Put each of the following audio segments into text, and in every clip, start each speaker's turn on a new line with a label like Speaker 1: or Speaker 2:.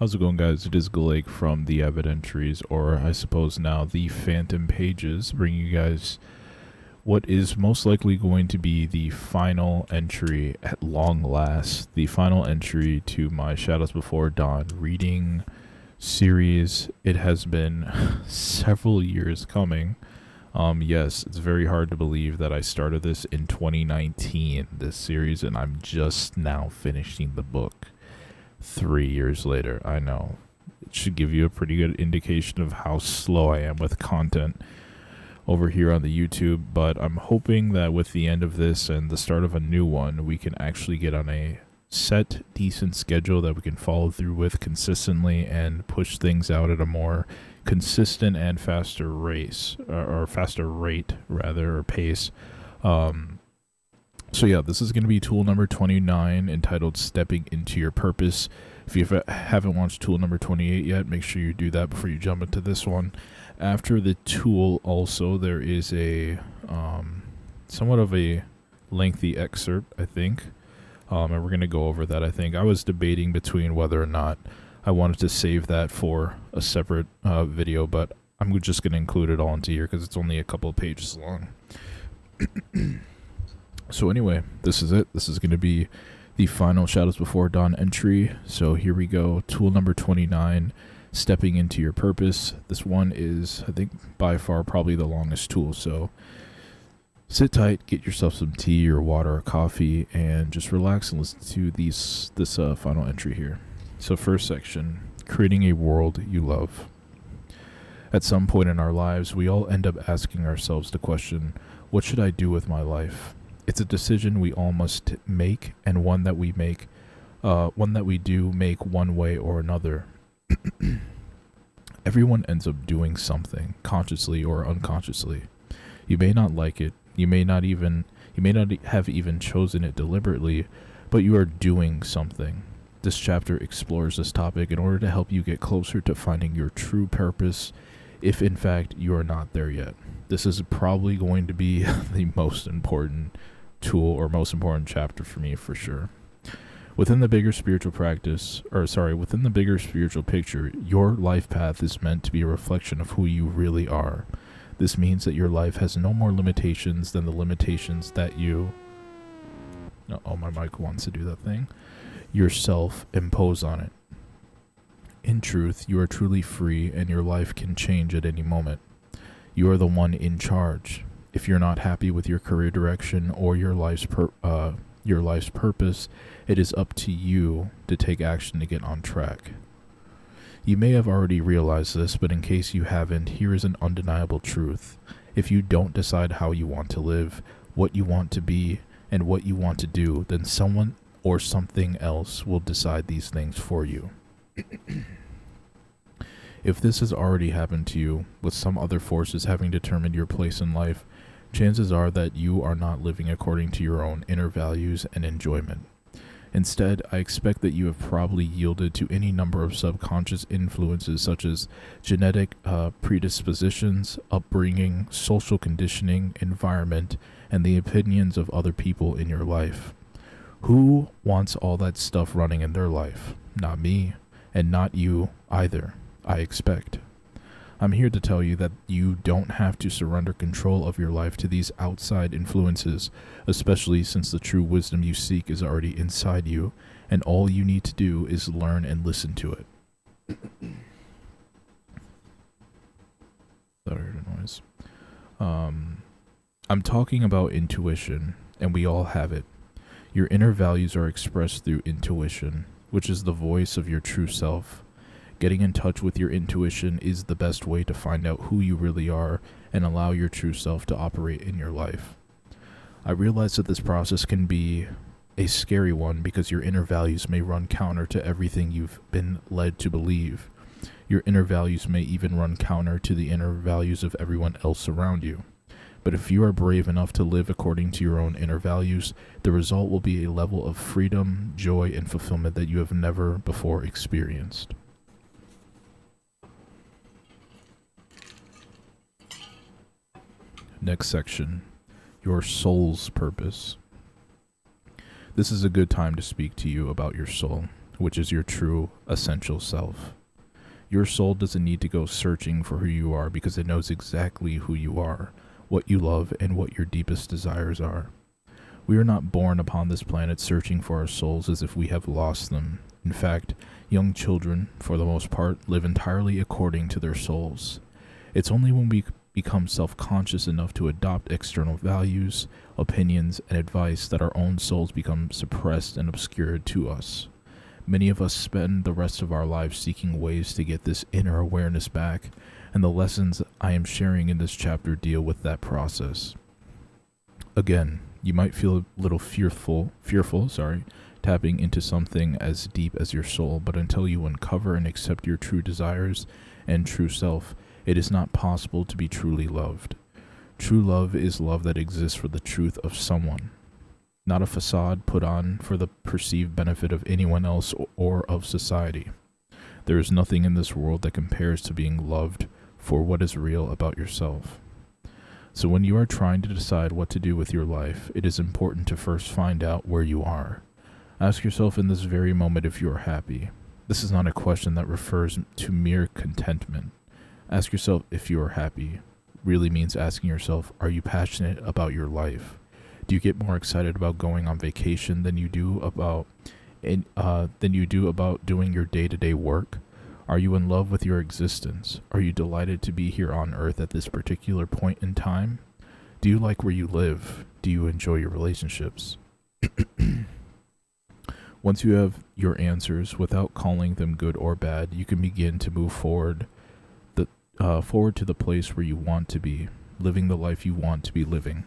Speaker 1: How's it going, guys? It is Galake from the Avid Entries, or I suppose now the Phantom Pages, bringing you guys what is most likely going to be the final entry at long last, the final entry to my Shadows Before Dawn reading series. It has been several years coming. Yes, it's very hard to believe that I started this in 2019, this series, and I'm just now finishing the book. 3 years later, I know. It should give you a pretty good indication of how slow I am with content over here on the YouTube, but I'm hoping that with the end of this and the start of a new one, we can actually get on a set, decent schedule that we can follow through with consistently and push things out at a more consistent and faster race, or faster rate, rather, or pace. So yeah, this is going to be tool number 29, entitled Stepping Into Your Purpose. If you haven't watched tool number 28 yet, make sure you do that before you jump into this one. After the tool also, there is a somewhat of a lengthy excerpt, I think. And we're going to go over that, I think. I was debating between whether or not I wanted to save that for a separate video, but I'm just going to include it all into here because it's only a couple of pages long. So anyway, this is it. This is going to be the final Shadows Before Dawn entry. So here we go. Tool number 29, Stepping Into Your Purpose. This one is, I think, by far probably the longest tool. So sit tight, get yourself some tea or water or coffee, and just relax and listen to this final entry here. So first section, Creating a World You Love. At some point in our lives, we all end up asking ourselves the question, what should I do with my life? It's a decision we all must make, and one that we do make one way or another. Everyone ends up doing something, consciously or unconsciously. You may not like it, you may not have even chosen it deliberately, but you are doing something. This chapter explores this topic in order to help you get closer to finding your true purpose, if in fact you are not there yet. This is probably going to be the most important tool or most important chapter for me, for sure. Within the bigger spiritual picture, your life path is meant to be a reflection of who you really are. This means that your life has no more limitations than the limitations that you... Oh, my mic wants to do that thing. Yourself impose on it. In truth, you are truly free, and your life can change at any moment. You are the one in charge. If you're not happy with your career direction or your life's purpose, it is up to you to take action to get on track. You may have already realized this, but in case you haven't, here is an undeniable truth. If you don't decide how you want to live, what you want to be, and what you want to do, then someone or something else will decide these things for you. If this has already happened to you, with some other forces having determined your place in life, chances are that you are not living according to your own inner values and enjoyment. Instead, I expect that you have probably yielded to any number of subconscious influences such as genetic predispositions, upbringing, social conditioning, environment, and the opinions of other people in your life. Who wants all that stuff running in their life? Not me, and not you either, I expect. I'm here to tell you that you don't have to surrender control of your life to these outside influences, especially since the true wisdom you seek is already inside you, and all you need to do is learn and listen to it. Thought I heard a noise. I'm talking about intuition, and we all have it. Your inner values are expressed through intuition, which is the voice of your true self. Getting in touch with your intuition is the best way to find out who you really are and allow your true self to operate in your life. I realize that this process can be a scary one because your inner values may run counter to everything you've been led to believe. Your inner values may even run counter to the inner values of everyone else around you. But if you are brave enough to live according to your own inner values, the result will be a level of freedom, joy, and fulfillment that you have never before experienced. Next section, your soul's purpose. This is a good time to speak to you about your soul. which is your true, essential self. Your soul doesn't need to go searching for who you are because it knows exactly who you are, what you love, and what your deepest desires are. We are not born upon this planet searching for our souls as if we have lost them. In fact, young children, for the most part, live entirely according to their souls. It's only when we become self-conscious enough to adopt external values, opinions, and advice that our own souls become suppressed and obscured to us. Many of us spend the rest of our lives seeking ways to get this inner awareness back, and the lessons I am sharing in this chapter deal with that process. Again, you might feel a little fearful, tapping into something as deep as your soul, but until you uncover and accept your true desires and true self, it is not possible to be truly loved. True love is love that exists for the truth of someone, not a facade put on for the perceived benefit of anyone else or of society. There is nothing in this world that compares to being loved for what is real about yourself. So when you are trying to decide what to do with your life, it is important to first find out where you are. Ask yourself in this very moment if you are happy. This is not a question that refers to mere contentment. Ask yourself if you are happy. Really means asking yourself, are you passionate about your life? Do you get more excited about going on vacation than you do about doing your day-to-day work? Are you in love with your existence? Are you delighted to be here on Earth at this particular point in time? Do you like where you live? Do you enjoy your relationships? Once you have your answers, without calling them good or bad, you can begin to move forward to the place where you want to be, living the life you want to be living.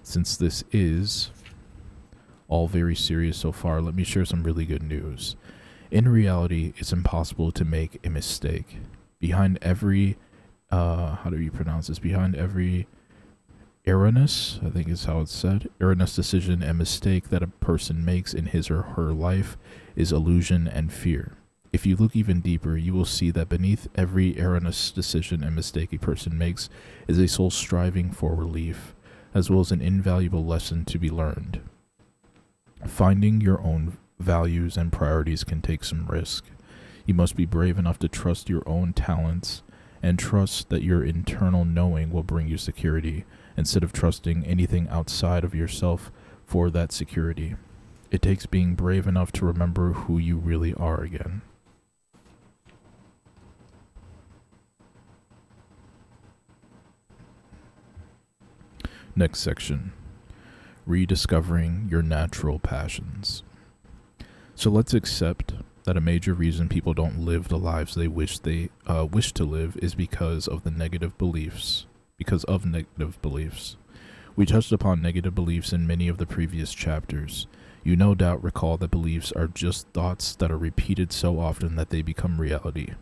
Speaker 1: Since this is all very serious so far, let me share some really good news. In reality, it's impossible to make a mistake. Behind every, Behind every erroneous, I think is how it's said, erroneous decision and mistake that a person makes in his or her life is illusion and fear. If you look even deeper, you will see that beneath every erroneous decision and mistake a person makes is a soul striving for relief, as well as an invaluable lesson to be learned. Finding your own values and priorities can take some risk. You must be brave enough to trust your own talents and trust that your internal knowing will bring you security instead of trusting anything outside of yourself for that security. It takes being brave enough to remember who you really are again. Next section, rediscovering your natural passions. So let's accept that a major reason people don't live the lives they wish to live is because of negative beliefs. We touched upon negative beliefs in many of the previous chapters. You no doubt recall that beliefs are just thoughts that are repeated so often that they become reality.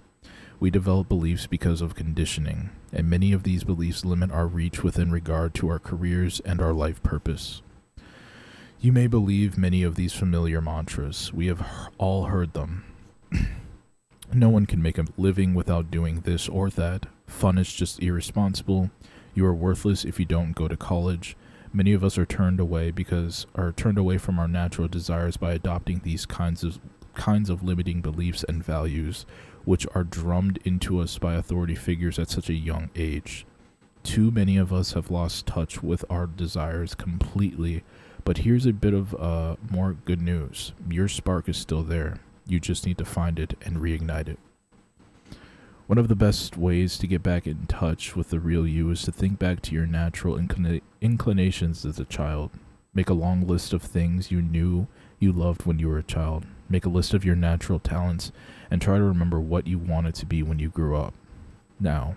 Speaker 1: We develop beliefs because of conditioning, and many of these beliefs limit our reach within regard to our careers and our life purpose. You may believe many of these familiar mantras. We have all heard them. No one can make a living without doing this or that. Fun is just irresponsible. You are worthless if you don't go to college. Many of us are turned away from our natural desires by adopting these kinds of limiting beliefs and values, which are drummed into us by authority figures at such a young age. Too many of us have lost touch with our desires completely, but here's a bit of more good news. Your spark is still there. You just need to find it and reignite it. One of the best ways to get back in touch with the real you is to think back to your natural inclinations as a child. Make a long list of things you knew you loved when you were a child. Make a list of your natural talents and try to remember what you wanted to be when you grew up. Now,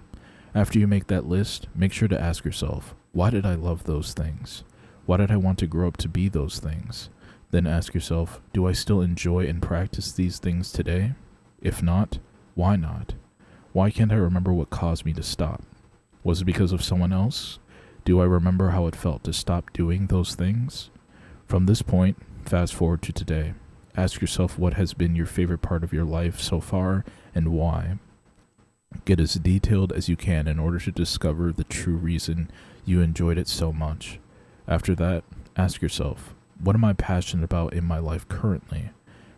Speaker 1: after you make that list, make sure to ask yourself, why did I love those things? Why did I want to grow up to be those things? Then ask yourself, do I still enjoy and practice these things today? If not, why not? Why can't I remember what caused me to stop? Was it because of someone else? Do I remember how it felt to stop doing those things? From this point, fast forward to today. Ask yourself what has been your favorite part of your life so far and why. Get as detailed as you can in order to discover the true reason you enjoyed it so much. After that, ask yourself, what am I passionate about in my life currently?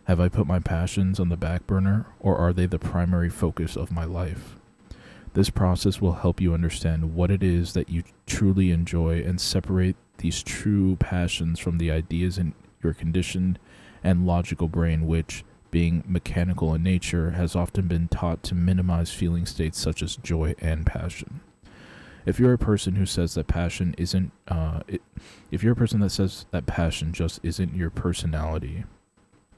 Speaker 1: Have I put my passions on the back burner, or are they the primary focus of my life? This process will help you understand what it is that you truly enjoy and separate these true passions from the ideas in your conditioned and logical brain, which, being mechanical in nature, has often been taught to minimize feeling states such as joy and passion. If you're a person who says that passion isn't, if you're a person that says that passion just isn't your personality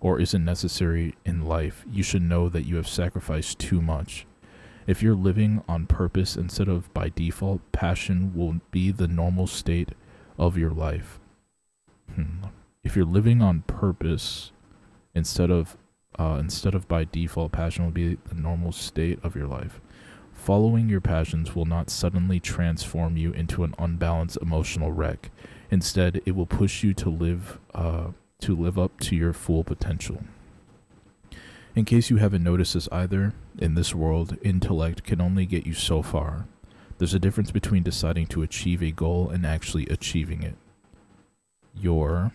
Speaker 1: or isn't necessary in life, you should know that you have sacrificed too much. If you're living on purpose instead of by default, passion will be the normal state of your life. If you're living on purpose instead of by default, passion will be the normal state of your life. Following your passions will not suddenly transform you into an unbalanced emotional wreck. Instead, it will push you to live up to your full potential. In case you haven't noticed this either, in this world, intellect can only get you so far. There's a difference between deciding to achieve a goal and actually achieving it. Your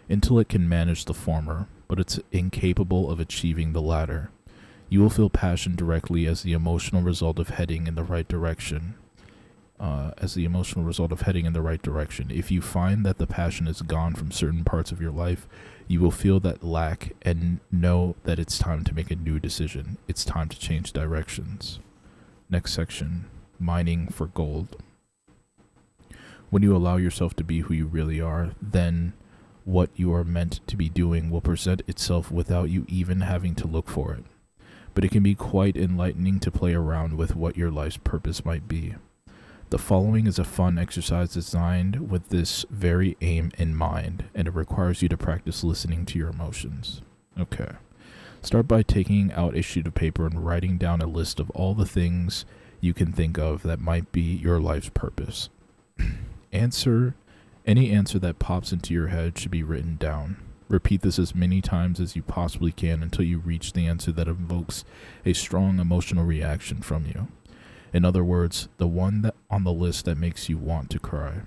Speaker 1: intellect can manage the former, but it's incapable of achieving the latter. You will feel passion directly as the emotional result of heading in the right direction. If you find that the passion is gone from certain parts of your life, you will feel that lack and know that it's time to make a new decision. It's time to change directions. Next section, mining for gold. When you allow yourself to be who you really are, then what you are meant to be doing will present itself without you even having to look for it. But it can be quite enlightening to play around with what your life's purpose might be. The following is a fun exercise designed with this very aim in mind, and it requires you to practice listening to your emotions. Okay. Start by taking out a sheet of paper and writing down a list of all the things you can think of that might be your life's purpose. Any answer that pops into your head should be written down. Repeat this as many times as you possibly can until you reach the answer that evokes a strong emotional reaction from you. In other words, the one that on the list that makes you want to cry.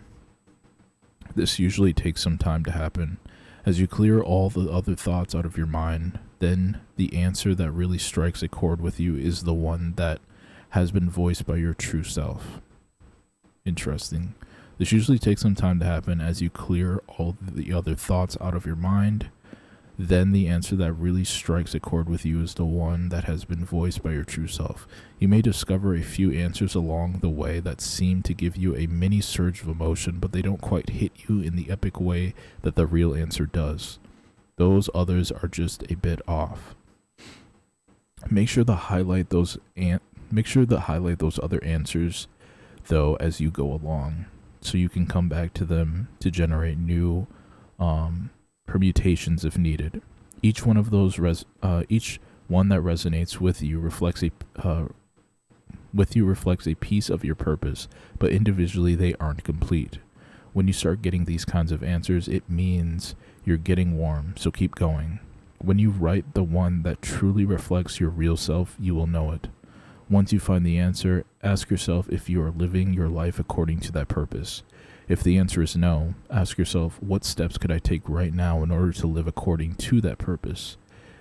Speaker 1: This usually takes some time to happen. As you clear all the other thoughts out of your mind, then the answer that really strikes a chord with you is the one that has been voiced by your true self. Interesting. This usually takes some time to happen as you clear all the other thoughts out of your mind. Then the answer that really strikes a chord with you is the one that has been voiced by your true self. You may discover a few answers along the way that seem to give you a mini surge of emotion, but they don't quite hit you in the epic way that the real answer does. Those others are just a bit off. Make sure to highlight those other answers, though, as you go along, so you can come back to them to generate new permutations if needed. Each one of those each one that resonates with you reflects a piece of your purpose, but individually they aren't complete. When you start getting these kinds of answers, it means you're getting warm, so keep going. When you write the one that truly reflects your real self, you will know it. Once you find the answer, ask yourself if you are living your life according to that purpose. If the answer is no, ask yourself, what steps could I take right now in order to live according to that purpose?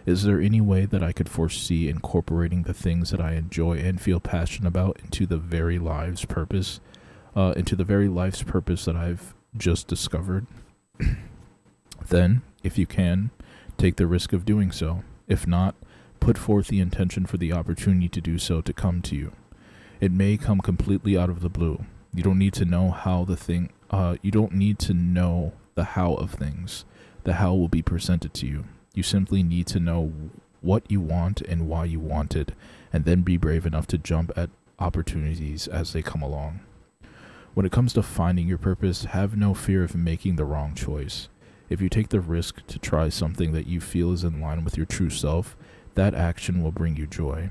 Speaker 1: Is there any way that I could foresee incorporating the things that I enjoy and feel passionate about into the very life's purpose that I've just discovered? Then, if you can, take the risk of doing so. If not, put forth the intention for the opportunity to do so to come to you. It may come completely out of the blue. You don't need to know the how of things. The how will be presented to you. You simply need to know what you want and why you want it, and then be brave enough to jump at opportunities as they come along. When it comes to finding your purpose, have no fear of making the wrong choice. If you take the risk to try something that you feel is in line with your true self, that action will bring you joy.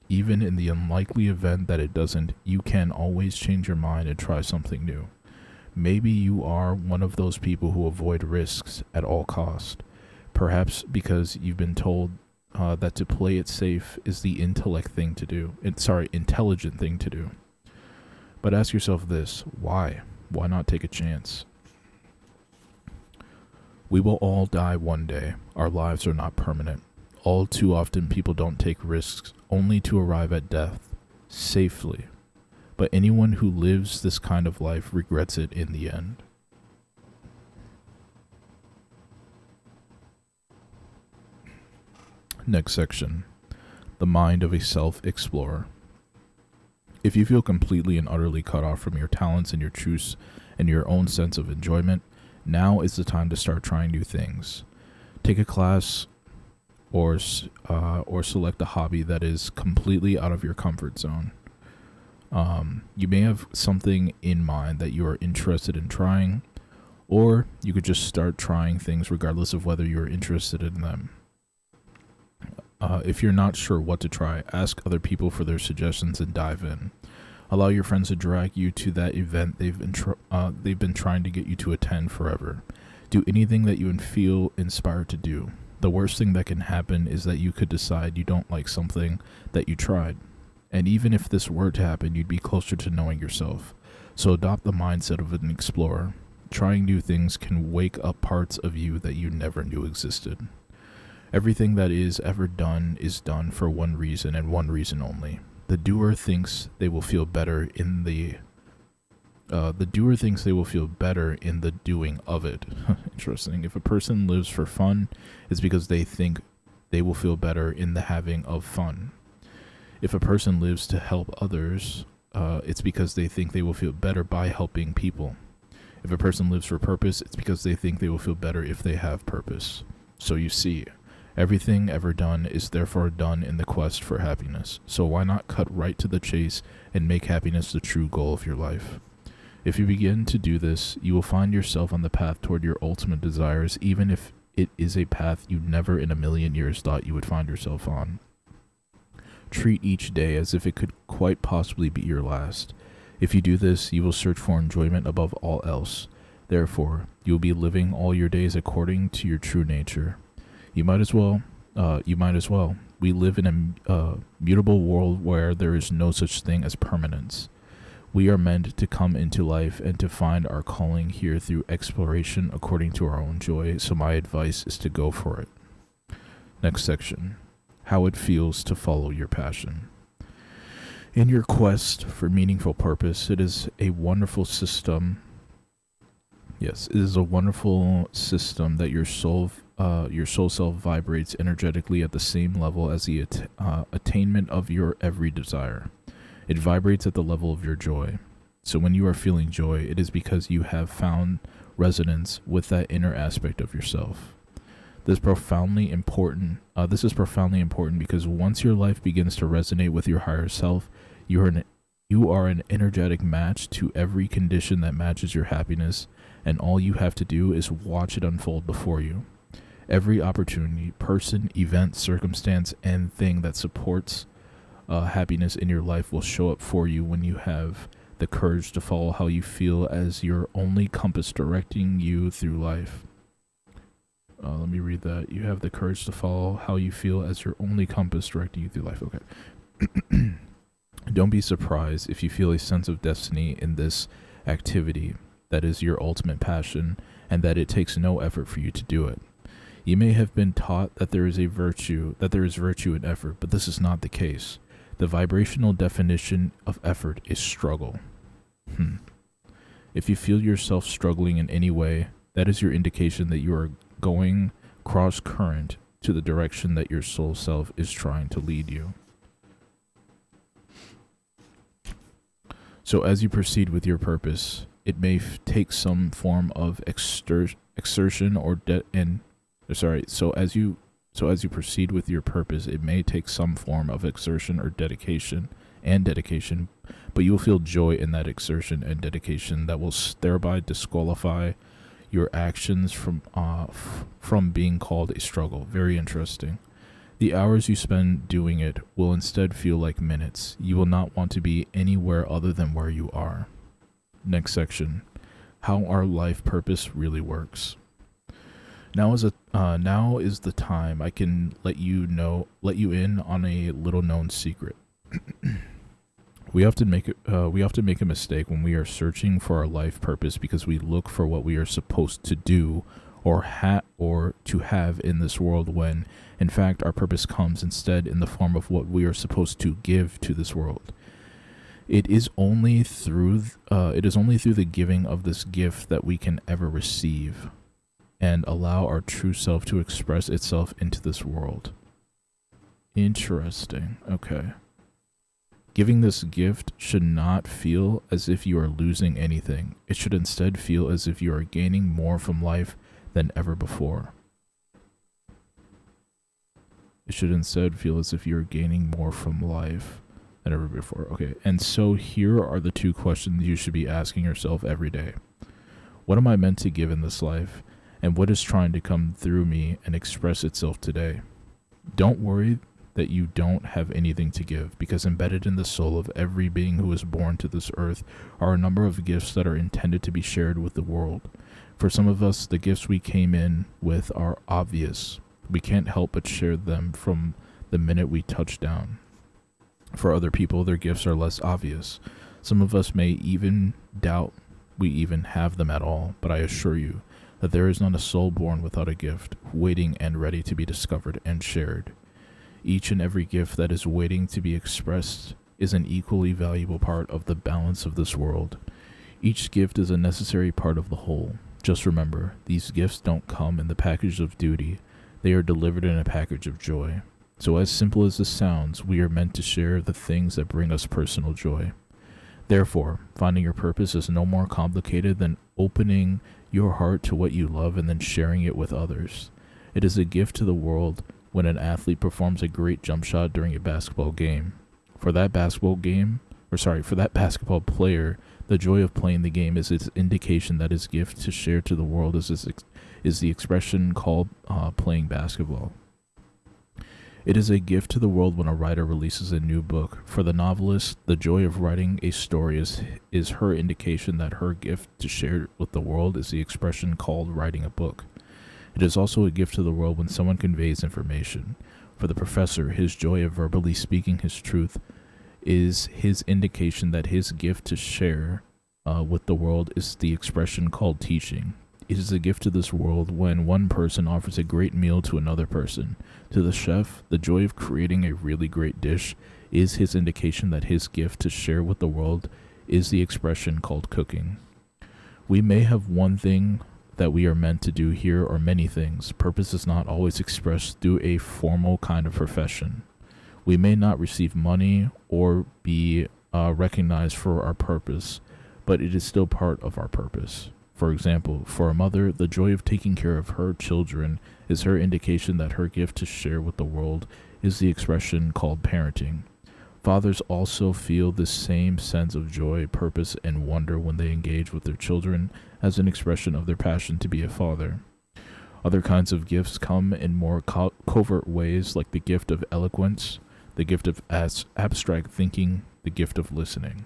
Speaker 1: Even in the unlikely event that it doesn't, you can always change your mind and try something new. Maybe you are one of those people who avoid risks at all cost. Perhaps because you've been told that to play it safe is the intelligent thing to do. But ask yourself this, why? Why not take a chance? We will all die one day. Our lives are not permanent. All too often, people don't take risks only to arrive at death safely. But anyone who lives this kind of life regrets it in the end. Next section. The mind of a self-explorer. If you feel completely and utterly cut off from your talents and your truths and your own sense of enjoyment, now is the time to start trying new things. Take a class or select a hobby that is completely out of your comfort zone. You may have something in mind that you are interested in trying, or you could just start trying things regardless of whether you are interested in them. If you're not sure what to try, ask other people for their suggestions and dive in. Allow your friends to drag you to that event they've been trying to get you to attend forever. Do anything that you feel inspired to do. The worst thing that can happen is that you could decide you don't like something that you tried. And even if this were to happen, you'd be closer to knowing yourself. So adopt the mindset of an explorer. Trying new things can wake up parts of you that you never knew existed. Everything that is ever done is done for one reason and one reason only. The doer thinks they will feel better in the doing of it. Interesting. If a person lives for fun, it's because they think they will feel better in the having of fun. If a person lives to help others, it's because they think they will feel better by helping people. If a person lives for purpose, it's because they think they will feel better if they have purpose. So you see, everything ever done is therefore done in the quest for happiness. So why not cut right to the chase and make happiness the true goal of your life? If you begin to do this, you will find yourself on the path toward your ultimate desires, even if it is a path you never in a million years thought you would find yourself on. Treat each day as if it could quite possibly be your last. If you do this, you will search for enjoyment above all else. Therefore, you will be living all your days according to your true nature. You might as well. We live in a mutable world where there is no such thing as permanence. We are meant to come into life and to find our calling here through exploration according to our own joy, so my advice is to go for it. Next section. How it feels to follow your passion. In your quest for meaningful purpose, it is a wonderful system. Yes, it is a wonderful system that your soul self vibrates energetically at the same level as the attainment of your every desire. It vibrates at the level of your joy. So when you are feeling joy, it is because you have found resonance with that inner aspect of yourself. This is profoundly important because once your life begins to resonate with your higher self, you are an energetic match to every condition that matches your happiness, and all you have to do is watch it unfold before you. Every opportunity, person, event, circumstance, and thing that supports happiness in your life will show up for you when you have the courage to follow how you feel as your only compass directing you through life. Let me read that. You have the courage to follow how you feel as your only compass directing you through life. Okay. Don't be surprised if you feel a sense of destiny in this activity that is your ultimate passion, and that it takes no effort for you to do it. You may have been taught that there is virtue in effort, but this is not the case. The vibrational definition of effort is struggle. If you feel yourself struggling in any way, that is your indication that you are going cross current to the direction that your soul self is trying to lead you. So as you proceed with your purpose, it may take some form of exertion or So as you proceed with your purpose, it may take some form of exertion or dedication, but you will feel joy in that exertion and dedication that will thereby disqualify your actions from being called a struggle. Very interesting. The hours you spend doing it will instead feel like minutes. You will not want to be anywhere other than where you are. Next section. How our life purpose really works. Now is the time I can let you in on a little known secret. We often make a mistake when we are searching for our life purpose because we look for what we are supposed to do or to have in this world, when in fact our purpose comes instead in the form of what we are supposed to give to this world. It is only through the giving of this gift that we can ever receive and allow our true self to express itself into this world. Interesting. Okay. Giving this gift should not feel as if you are losing anything. It should instead feel as if you are gaining more from life than ever before. It should instead feel as if you are gaining more from life than ever before. Okay, and so here are the two questions you should be asking yourself every day. What am I meant to give in this life? And what is trying to come through me and express itself today? Don't worry that you don't have anything to give, because embedded in the soul of every being who is born to this earth are a number of gifts that are intended to be shared with the world. For some of us, the gifts we came in with are obvious. We can't help but share them from the minute we touch down. For other people, their gifts are less obvious. Some of us may even doubt we even have them at all, but I assure you that there is not a soul born without a gift, waiting and ready to be discovered and shared. Each and every gift that is waiting to be expressed is an equally valuable part of the balance of this world. Each gift is a necessary part of the whole. Just remember, these gifts don't come in the package of duty. They are delivered in a package of joy. So as simple as this sounds, we are meant to share the things that bring us personal joy. Therefore, finding your purpose is no more complicated than opening your heart to what you love and then sharing it with others. It is a gift to the world when an athlete performs a great jump shot during a basketball game. For that basketball player, the joy of playing the game is its indication that his gift to share to the world is the expression called playing basketball. It is a gift to the world when a writer releases a new book. For the novelist, the joy of writing a story is her indication that her gift to share with the world is the expression called writing a book. It is also a gift to the world when someone conveys information. For the professor, his joy of verbally speaking his truth is his indication that his gift to share with the world is the expression called teaching. It is a gift to this world when one person offers a great meal to another person. To the chef, the joy of creating a really great dish is his indication that his gift to share with the world is the expression called cooking. We may have one thing that we are meant to do here, or many things. Purpose is not always expressed through a formal kind of profession. We may not receive money or be recognized for our purpose, but it is still part of our purpose. For example, for a mother, the joy of taking care of her children is her indication that her gift to share with the world is the expression called parenting. Fathers also feel the same sense of joy, purpose, and wonder when they engage with their children as an expression of their passion to be a father. Other kinds of gifts come in more covert ways, like the gift of eloquence, the gift of abstract thinking, the gift of listening,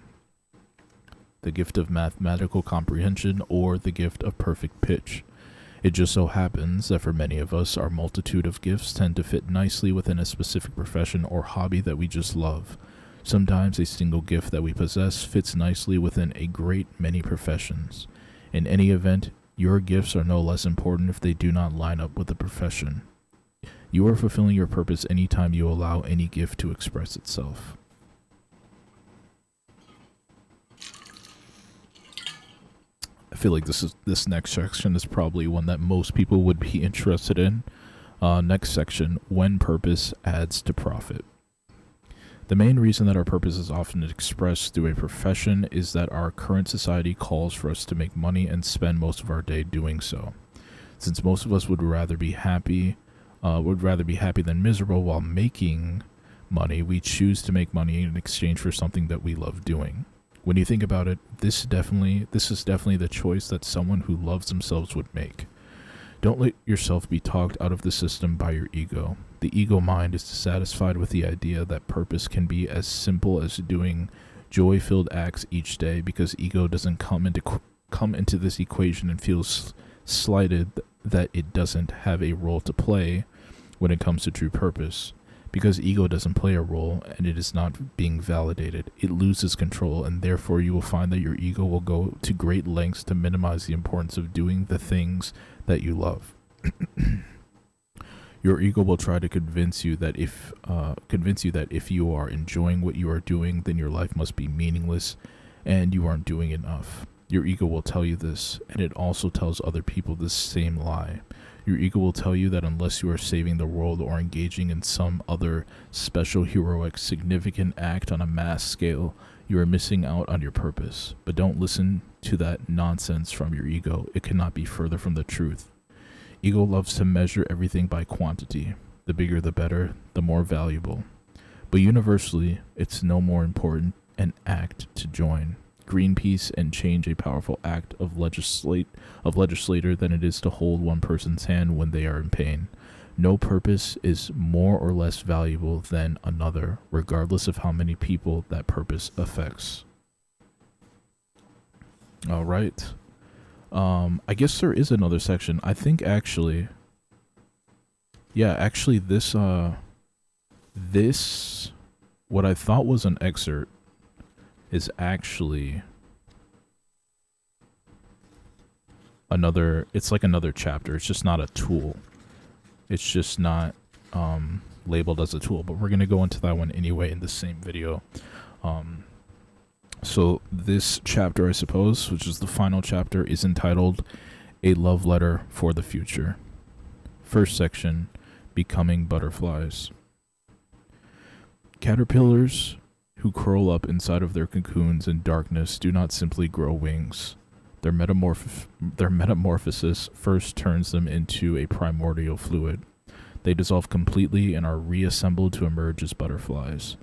Speaker 1: the gift of mathematical comprehension, or the gift of perfect pitch. It just so happens that for many of us, our multitude of gifts tend to fit nicely within a specific profession or hobby that we just love. Sometimes a single gift that we possess fits nicely within a great many professions. In any event, your gifts are no less important if they do not line up with the profession. You are fulfilling your purpose anytime you allow any gift to express itself. I feel like this next section is probably one that most people would be interested in. Next section, when purpose adds to profit. The main reason that our purpose is often expressed through a profession is that our current society calls for us to make money and spend most of our day doing so. Since most of us would rather be happy than miserable while making money, we choose to make money in exchange for something that we love doing. When you think about it, this is definitely the choice that someone who loves themselves would make. Don't let yourself be talked out of the system by your ego. The ego mind is dissatisfied with the idea that purpose can be as simple as doing joy-filled acts each day, because ego doesn't come into this equation and feels slighted that it doesn't have a role to play when it comes to true purpose. Because ego doesn't play a role and it is not being validated, it loses control, and therefore you will find that your ego will go to great lengths to minimize the importance of doing the things that you love. Your ego will try to convince you that if you are enjoying what you are doing, then your life must be meaningless and you aren't doing enough. Your ego will tell you this, and it also tells other people the same lie. Your ego will tell you that unless you are saving the world or engaging in some other special, heroic, significant act on a mass scale, you are missing out on your purpose. But don't listen to that nonsense from your ego. It cannot be further from the truth. Ego loves to measure everything by quantity. The bigger the better, the more valuable. But universally, it's no more important an act to join Greenpeace and change a powerful act of legislator than it is to hold one person's hand when they are in pain. No purpose is more or less valuable than another, regardless of how many people that purpose affects. All right. I guess there is another section. I think actually, this, what I thought was an excerpt is actually it's like another chapter. It's just not a tool. It's just not labeled as a tool, but we're going to go into that one anyway in the same video. So this chapter, I suppose, which is the final chapter, is entitled A Love Letter for the Future. First section, Becoming Butterflies. Caterpillars who curl up inside of their cocoons in darkness do not simply grow wings. Their metamorphosis first turns them into a primordial fluid. They dissolve completely and are reassembled to emerge as butterflies.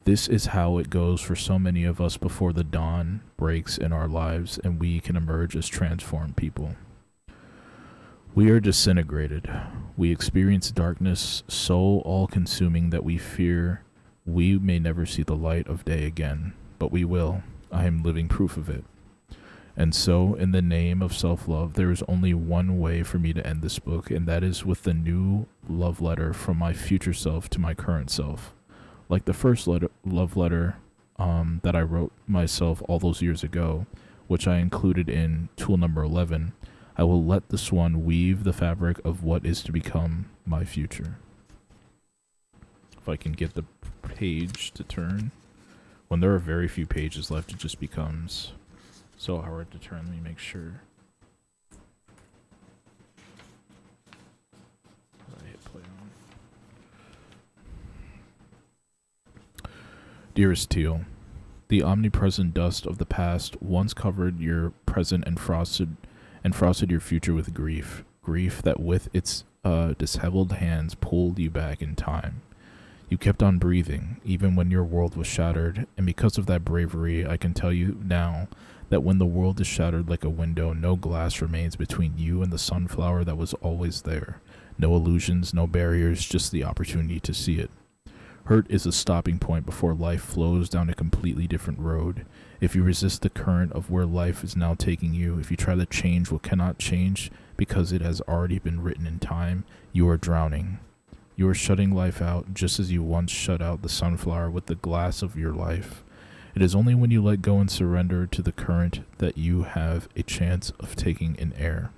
Speaker 1: This is how it goes for so many of us before the dawn breaks in our lives and we can emerge as transformed people. We are disintegrated. We experience darkness so all-consuming that we fear we may never see the light of day again, but we will. I am living proof of it. And so, in the name of self-love, there is only one way for me to end this book, and that is with the new love letter from my future self to my current self. Like the first love letter that I wrote myself all those years ago, which I included in tool number 11, I will let this one weave the fabric of what is to become my future. If I can get the page to turn. When there are very few pages left, it just becomes so hard to turn. Let me make sure. I hit play on. Dearest Teal, the omnipresent dust of the past once covered your present and frosted your future with grief that with its disheveled hands pulled you back in time. You kept on breathing, even when your world was shattered, and because of that bravery, I can tell you now that when the world is shattered like a window, no glass remains between you and the sunflower that was always there. No illusions, no barriers, just the opportunity to see it. Hurt is a stopping point before life flows down a completely different road. If you resist the current of where life is now taking you, if you try to change what cannot change because it has already been written in time, you are drowning. You are shutting life out just as you once shut out the sunflower with the glass of your life. It is only when you let go and surrender to the current that you have a chance of taking in air.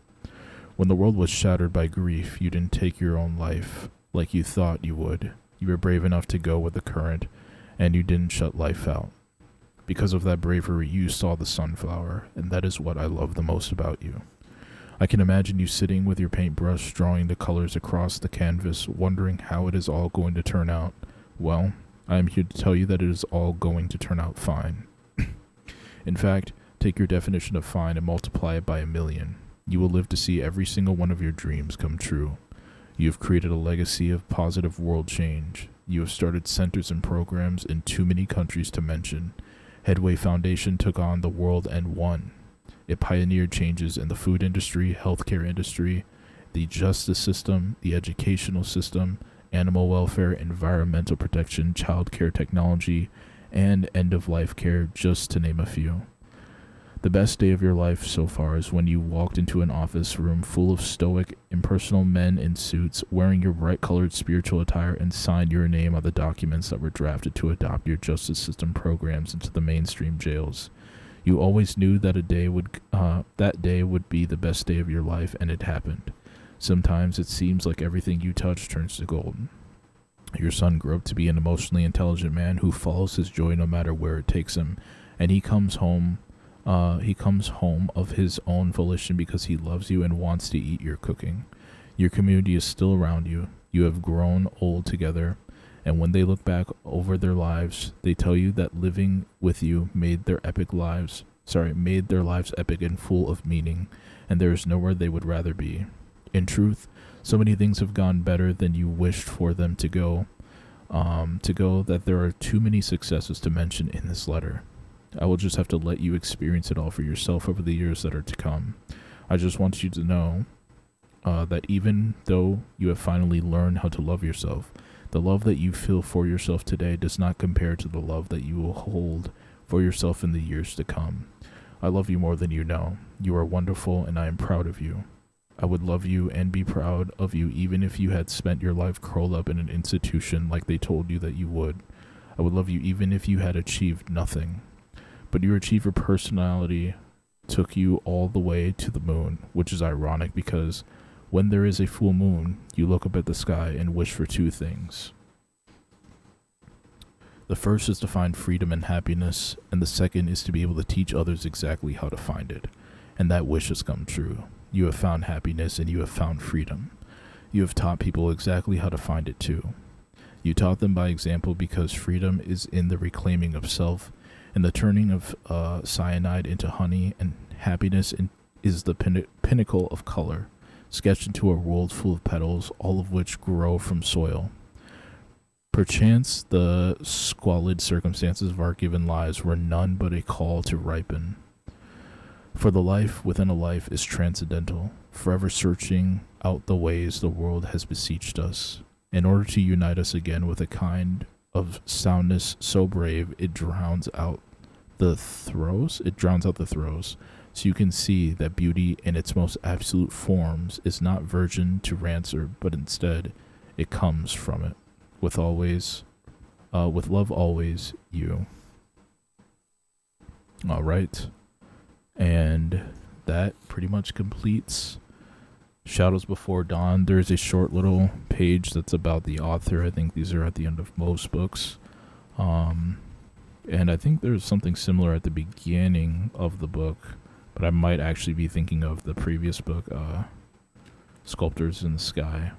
Speaker 1: When the world was shattered by grief, you didn't take your own life like you thought you would. You were brave enough to go with the current, and you didn't shut life out. Because of that bravery, you saw the sunflower, and that is what I love the most about you. I can imagine you sitting with your paintbrush, drawing the colors across the canvas, wondering how it is all going to turn out. Well, I am here to tell you that it is all going to turn out fine. In fact, take your definition of fine and multiply it by 1,000,000. You will live to see every single one of your dreams come true. You have created a legacy of positive world change. You have started centers and programs in too many countries to mention. Headway Foundation took on the world and won. It pioneered changes in the food industry, healthcare industry, the justice system, the educational system, animal welfare, environmental protection, child care technology, and end-of-life care, just to name a few. The best day of your life so far is when you walked into an office room full of stoic, impersonal men in suits, wearing your bright-colored spiritual attire, and signed your name on the documents that were drafted to adopt your justice system programs into the mainstream jails. You always knew that that day would be the best day of your life, and it happened. Sometimes it seems like everything you touch turns to gold. Your son grew up to be an emotionally intelligent man who follows his joy no matter where it takes him, and he comes home of his own volition because he loves you and wants to eat your cooking. Your community is still around you. You have grown old together, and when they look back over their lives, they tell you that living with you made their lives epic and full of meaning, and there is nowhere they would rather be. In truth, so many things have gone better than you wished for them to go that there are too many successes to mention in this letter. I will just have to let you experience it all for yourself over the years that are to come. I just want you to know that even though you have finally learned how to love yourself, the love that you feel for yourself today does not compare to the love that you will hold for yourself in the years to come. I love you more than you know. You are wonderful, and I am proud of you. I would love you and be proud of you even if you had spent your life curled up in an institution like they told you that you would. I would love you even if you had achieved nothing. But your achiever personality took you all the way to the moon, which is ironic because when there is a full moon, you look up at the sky and wish for two things. The first is to find freedom and happiness, and the second is to be able to teach others exactly how to find it. And that wish has come true. You have found happiness and you have found freedom. You have taught people exactly how to find it too. You taught them by example because freedom is in the reclaiming of self, and the turning of cyanide into honey, and happiness is the pinnacle of color, sketched into a world full of petals, all of which grow from soil. Perchance the squalid circumstances of our given lives were none but a call to ripen. For the life within a life is transcendental, forever searching out the ways the world has beseeched us, in order to unite us again with a kind of soundness so brave it drowns out the throes. So you can see that beauty in its most absolute forms is not virgin to ransom, but instead it comes from it. With love always, you. All right. And that pretty much completes Shadows Before Dawn. There's a short little page that's about the author. I think these are at the end of most books. And I think there's something similar at the beginning of the book, but I might actually be thinking of the previous book, Sculptors in the Sky.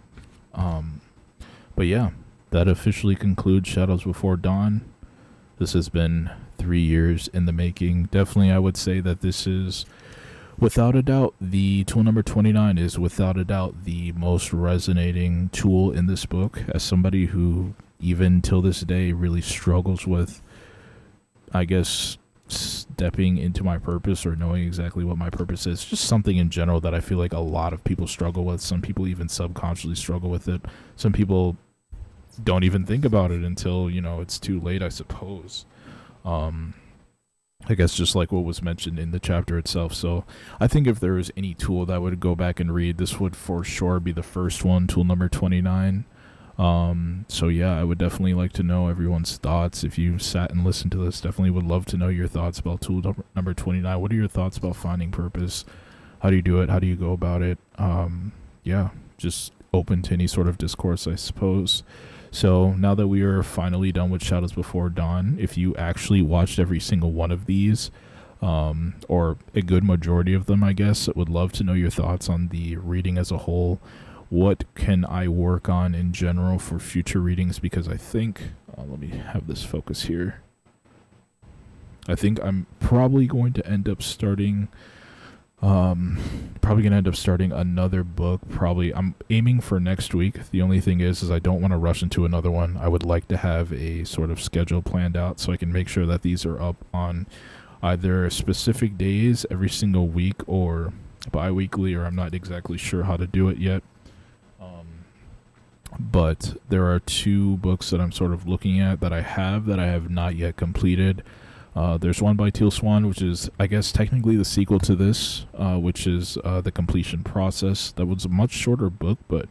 Speaker 1: But yeah, that officially concludes Shadows Before Dawn. This has been 3 years in the making. Definitely, I would say that this is, without a doubt, the tool number 29 is without a doubt the most resonating tool in this book. As somebody who, even till this day, really struggles with, I guess, stepping into my purpose or knowing exactly what my purpose is. Just something in general that I feel like a lot of people struggle with. Some people even subconsciously struggle with it. Some people don't even think about it until, it's too late, I suppose. I guess just like what was mentioned in the chapter itself. So I think if there was any tool that I would go back and read, this would for sure be the first one, tool number 29. So yeah, I would definitely like to know everyone's thoughts. If you sat and listened to this, definitely would love to know your thoughts about tool number 29. What are your thoughts about finding purpose? How do you do it? How do you go about it? Yeah, just open to any sort of discourse, I suppose. So now that we are finally done with Shadows Before Dawn, if you actually watched every single one of these, or a good majority of them, I guess, I would love to know your thoughts on the reading as a whole. What can I work on in general for future readings? Because I think, let me have this focus here. I think I'm probably going to end up starting another book. Probably I'm aiming for next week. The only thing is I don't want to rush into another one. I would like to have a sort of schedule planned out so I can make sure that these are up on either specific days every single week or bi-weekly, or I'm not exactly sure how to do it yet. But there are 2 books that I'm sort of looking at that I have not yet completed. There's one by Teal Swan, which is, I guess, technically the sequel to this, which is The Completion Process. That was a much shorter book, but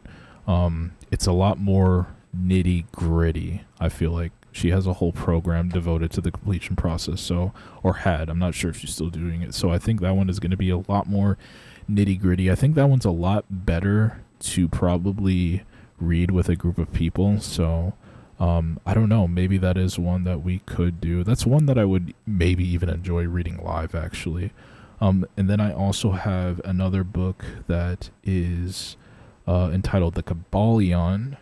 Speaker 1: it's a lot more nitty-gritty, I feel like. She has a whole program devoted to the completion process, so, or had. I'm not sure if she's still doing it. So I think that one is going to be a lot more nitty-gritty. I think that one's a lot better to probably read with a group of people. So I don't know. Maybe that is one that we could do. That's one that I would maybe even enjoy reading live, actually. And then I also have another book that is entitled The Kybalion.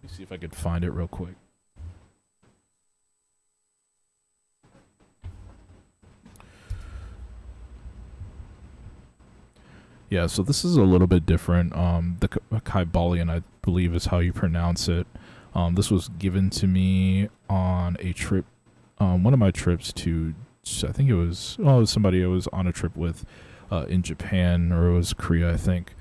Speaker 1: Let me see if I could find it real quick. Yeah, so this is a little bit different. The Kybalion, I believe, is how you pronounce it. This was given to me on a trip, one of my trips to, I think it was somebody I was on a trip with in Japan, or it was Korea, I think.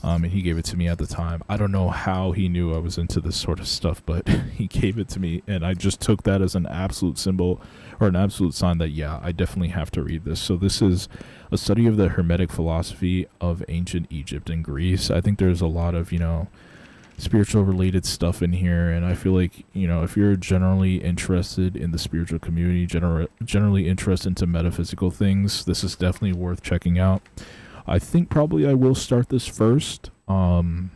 Speaker 1: And he gave it to me at the time. I don't know how he knew I was into this sort of stuff, but he gave it to me, and I just took that as an absolute symbol, or an absolute sign that, yeah, I definitely have to read this. So this is a study of the Hermetic philosophy of ancient Egypt and Greece. I think there's a lot of, spiritual related stuff in here, and I feel like, if you're generally interested in the spiritual community, generally interested into metaphysical things, this is definitely worth checking out. I think probably I will start this first, and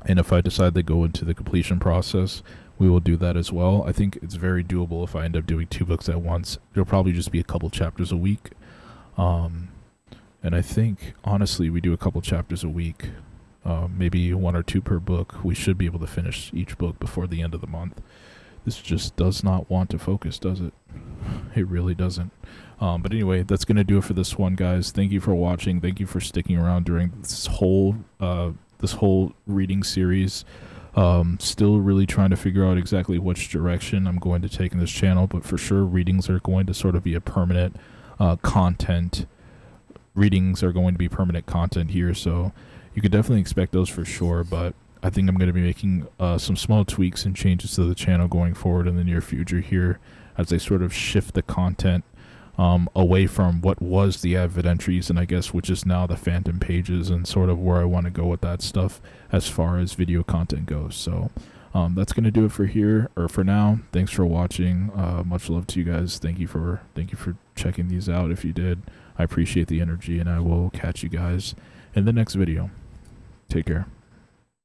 Speaker 1: if I decide to go into the completion process, we will do that as well. I think it's very doable if I end up doing 2 books at once. It'll probably just be a couple chapters a week, and I think, honestly, we do a couple chapters a week, maybe 1 or 2 per book. We should be able to finish each book before the end of the month. This just does not want to focus, does it? It really doesn't. But anyway, that's going to do it for this one, guys. Thank you for watching. Thank you for sticking around during this whole reading series. Still really trying to figure out exactly which direction I'm going to take in this channel, but for sure readings are going to sort of be a permanent content. Readings are going to be permanent content here, so you could definitely expect those for sure, but I think I'm going to be making some small tweaks and changes to the channel going forward in the near future here as I sort of shift the content away from what was the Avid entries, and I guess which is now the Phantom pages, and sort of where I want to go with that stuff as far as video content goes. So that's going to do it for now. Thanks for watching. Much love to you guys. Thank you for checking these out. If you did, I appreciate the energy, and I will catch you guys in the next video. Take care.